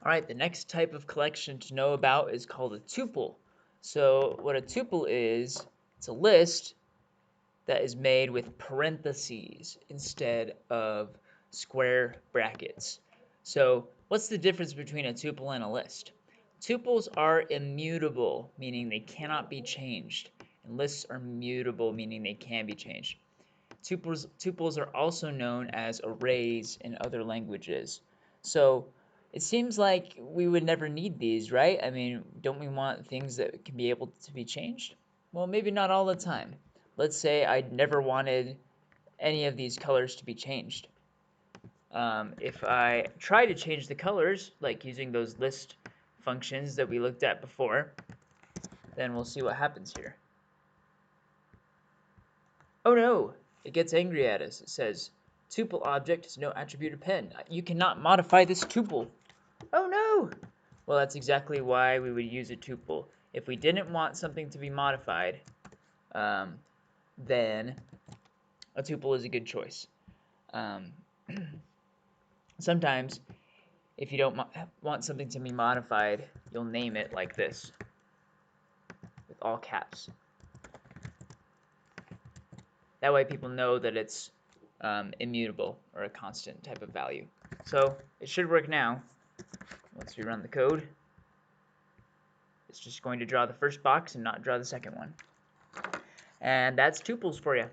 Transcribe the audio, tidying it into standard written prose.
All right, the next type of collection to know about is called a tuple. So what a tuple is, it's a list that is made with parentheses instead of square brackets. So what's the difference between a tuple and a list? Tuples are immutable, meaning they cannot be changed, and lists are mutable, meaning they can be changed. Tuples are also known as arrays in other languages. So it seems like we would never need these, right? I mean, don't we want things that can be able to be changed? Well, maybe not all the time. Let's say I never wanted any of these colors to be changed. If I try to change the colors, like using those list functions that we looked at before, then we'll see what happens here. Oh no! It gets angry at us. It says, tuple object has no attribute append. You cannot modify this tuple. Oh no! Well, that's exactly why we would use a tuple. If we didn't want something to be modified, then a tuple is a good choice. Sometimes, if you don't want something to be modified, you'll name it like this, with all caps. That way people know that it's immutable, or a constant type of value. So it should work now. Once we run the code, it's just going to draw the first box and not draw the second one. And that's tuples for you.